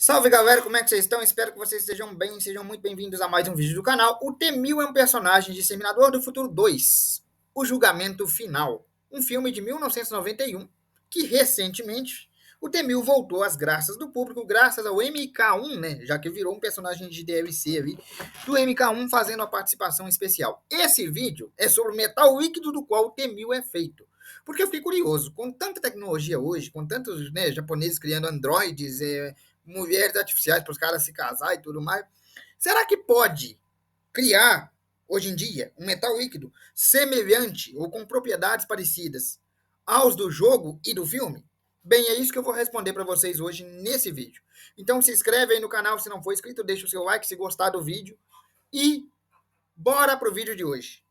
Salve galera, como é que vocês estão? Espero que vocês estejam bem, sejam muito bem-vindos a mais um vídeo do canal. O T-1000 é um personagem de Seminador do Futuro 2, O Julgamento Final, um filme de 1991 que recentemente o T-1000 voltou às graças do público graças ao MK1, né? Já que virou um personagem de DLC ali, do MK1 fazendo a participação especial. Esse vídeo é sobre o metal líquido do qual o T-1000 é feito. Porque eu fiquei curioso, com tanta tecnologia hoje, com tantos japoneses criando androides, mulheres artificiais para os caras se casar e tudo mais. Será que pode criar, hoje em dia, um metal líquido semelhante ou com propriedades parecidas aos do jogo e do filme? Bem, é isso que eu vou responder para vocês hoje nesse vídeo. Então se inscreve aí no canal se não for inscrito, deixa o seu like se gostar do vídeo e bora pro vídeo de hoje.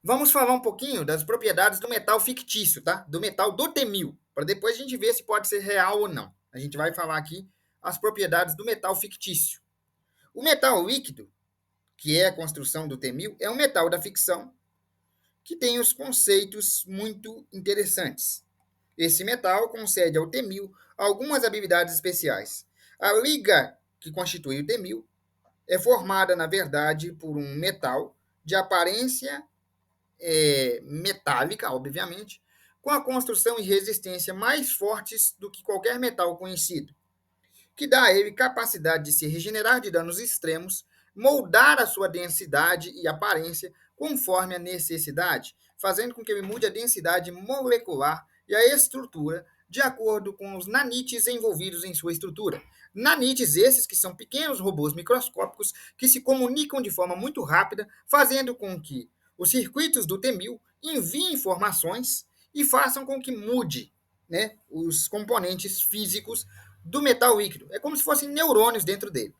Vamos falar um pouquinho das propriedades do metal fictício, tá? Do metal do T-1000, para depois a gente ver se pode ser real ou não. A gente vai falar aqui as propriedades do metal fictício. O metal líquido, que é a construção do T-1000, é um metal da ficção que tem os conceitos muito interessantes. Esse metal concede ao T-1000 algumas habilidades especiais. A liga que constitui o T-1000 é formada, na verdade, por um metal de aparência metálica, obviamente, com a construção e resistência mais fortes do que qualquer metal conhecido, que dá a ele capacidade de se regenerar de danos extremos, moldar a sua densidade e aparência conforme a necessidade, fazendo com que ele mude a densidade molecular e a estrutura de acordo com os nanites envolvidos em sua estrutura. Nanites esses que são pequenos robôs microscópicos que se comunicam de forma muito rápida, fazendo com que os circuitos do T-1000 enviem informações e façam com que mude, né, os componentes físicos do metal líquido. É como se fossem neurônios dentro dele.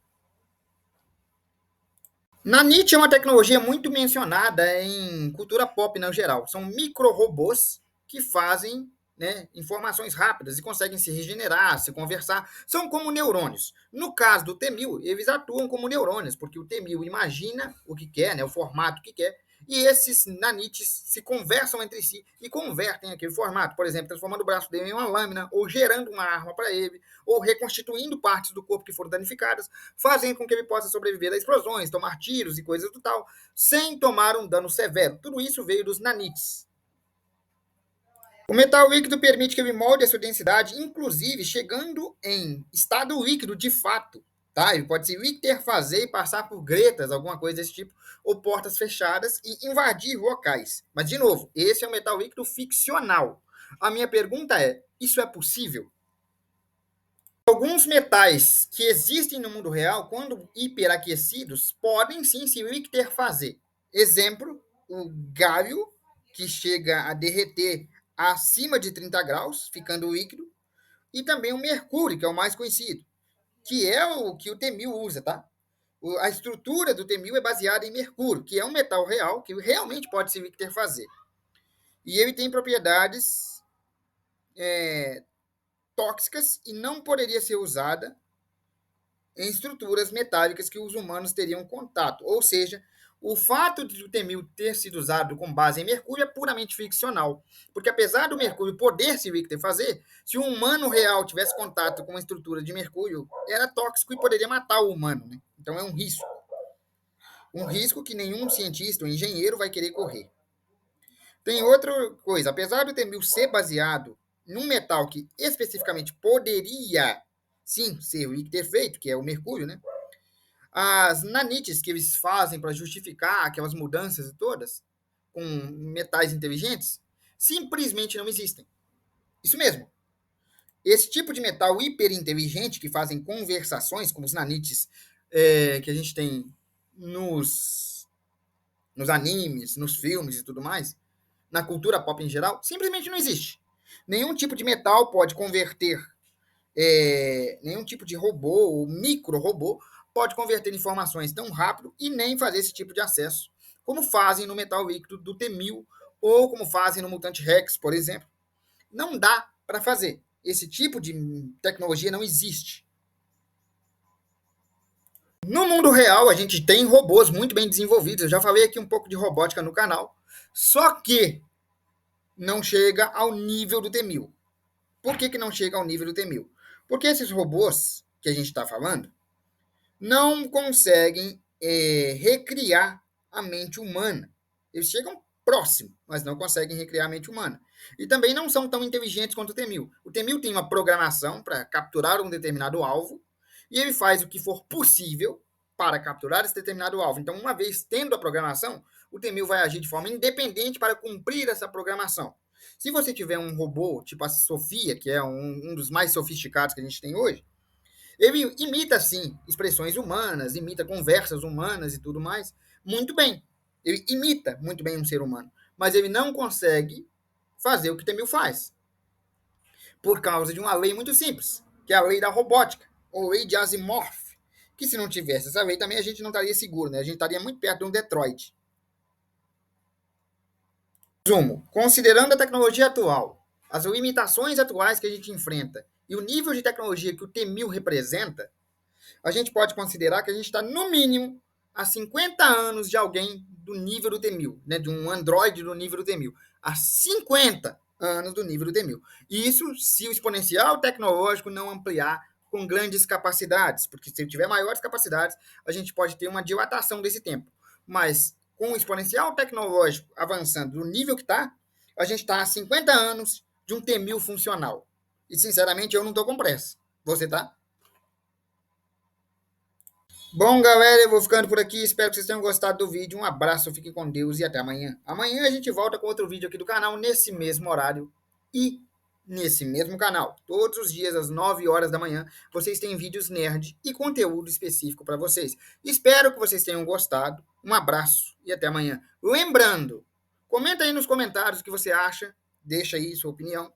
Nanite é uma tecnologia muito mencionada em cultura pop no geral. São micro-robôs que fazem, né, informações rápidas e conseguem se regenerar, se conversar. São como neurônios. No caso do T-1000, eles atuam como neurônios, porque o T-1000 imagina o que quer, né, o formato que quer, e esses nanites se conversam entre si e convertem aquele formato, por exemplo, transformando o braço dele em uma lâmina, ou gerando uma arma para ele, ou reconstituindo partes do corpo que foram danificadas, fazendo com que ele possa sobreviver a explosões, tomar tiros e coisas do tal, sem tomar um dano severo. Tudo isso veio dos nanites. O metal líquido permite que ele molde a sua densidade, inclusive chegando em estado líquido de fato. Tá? Ele pode se interfazer e passar por gretas, alguma coisa desse tipo, ou portas fechadas e invadir locais. Mas, de novo, esse é um metal líquido ficcional. A minha pergunta é: isso é possível? Alguns metais que existem no mundo real, quando hiperaquecidos, podem sim se liquefazer. Exemplo, o galho, que chega a derreter acima de 30 graus, ficando líquido, e também o mercúrio, que é o mais conhecido, que é o que o T-1000 usa, tá? A estrutura do T-1000 é baseada em mercúrio, que é um metal real, que realmente pode se liquefazer. E ele tem propriedades tóxicas e não poderia ser usada em estruturas metálicas que os humanos teriam contato. Ou seja, o fato de o T-1000 ter sido usado com base em mercúrio é puramente ficcional. Porque apesar do mercúrio poder se liquefazer, se um humano real tivesse contato com uma estrutura de mercúrio, era tóxico e poderia matar o humano. Né? Então é um risco. Um risco que nenhum cientista ou engenheiro vai querer correr. Tem outra coisa. Apesar do T-1000 ser baseado num metal que especificamente poderia, sim, ser liquefeito, que é o mercúrio, né? As nanites que eles fazem para justificar aquelas mudanças todas com metais inteligentes simplesmente não existem. Isso mesmo. Esse tipo de metal hiperinteligente que fazem conversações, como os nanites que a gente tem nos animes, nos filmes e tudo mais, na cultura pop em geral, simplesmente não existe. Nenhum tipo de metal pode converter, nenhum tipo de robô ou micro-robô pode converter informações tão rápido e nem fazer esse tipo de acesso, como fazem no metal líquido do T-1000 ou como fazem no Mutante Rex, por exemplo. Não dá para fazer. Esse tipo de tecnologia não existe. No mundo real, a gente tem robôs muito bem desenvolvidos. Eu já falei aqui um pouco de robótica no canal. Só que não chega ao nível do T-1000. Por que não chega ao nível do T1000? Porque esses robôs que a gente está falando não conseguem recriar a mente humana. Eles chegam próximo, mas não conseguem recriar a mente humana. E também não são tão inteligentes quanto o T1000. O T1000 tem uma programação para capturar um determinado alvo e ele faz o que for possível para capturar esse determinado alvo. Então, uma vez tendo a programação, o T1000 vai agir de forma independente para cumprir essa programação. Se você tiver um robô, tipo a Sofia, que é um dos mais sofisticados que a gente tem hoje, ele imita, sim, expressões humanas, imita conversas humanas e tudo mais, muito bem. Ele imita muito bem um ser humano. Mas ele não consegue fazer o que o T-1000 faz. Por causa de uma lei muito simples, que é a lei da robótica, ou lei de Asimov. Que se não tivesse essa lei também a gente não estaria seguro, né? A gente estaria muito perto de um Detroit. Resumo, considerando a tecnologia atual, as limitações atuais que a gente enfrenta e o nível de tecnologia que o T-1000 representa, a gente pode considerar que a gente está, no mínimo, a 50 anos de alguém do nível do T-1000, né? De um Android do nível do T-1000. A 50 anos do nível do T-1000. Isso se o exponencial tecnológico não ampliar com grandes capacidades, porque se tiver maiores capacidades, a gente pode ter uma dilatação desse tempo. Mas com o exponencial tecnológico avançando do nível que está, a gente está a 50 anos de um T-1000 funcional. E, sinceramente, eu não estou com pressa. Você tá? Bom, galera, eu vou ficando por aqui. Espero que vocês tenham gostado do vídeo. Um abraço, fiquem com Deus e até amanhã. Amanhã a gente volta com outro vídeo aqui do canal, nesse mesmo horário e nesse mesmo canal. Todos os dias, às 9 horas da manhã, vocês têm vídeos nerd e conteúdo específico para vocês. Espero que vocês tenham gostado. Um abraço e até amanhã. Lembrando, comenta aí nos comentários o que você acha. Deixa aí sua opinião.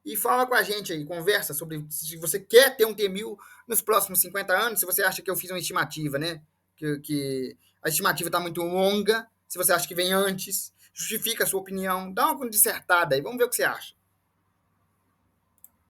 E fala com a gente aí, conversa sobre se você quer ter um T-1000 nos próximos 50 anos, se você acha que eu fiz uma estimativa, né? Que a estimativa está muito longa, se você acha que vem antes, justifica a sua opinião, dá uma dissertada aí, vamos ver o que você acha.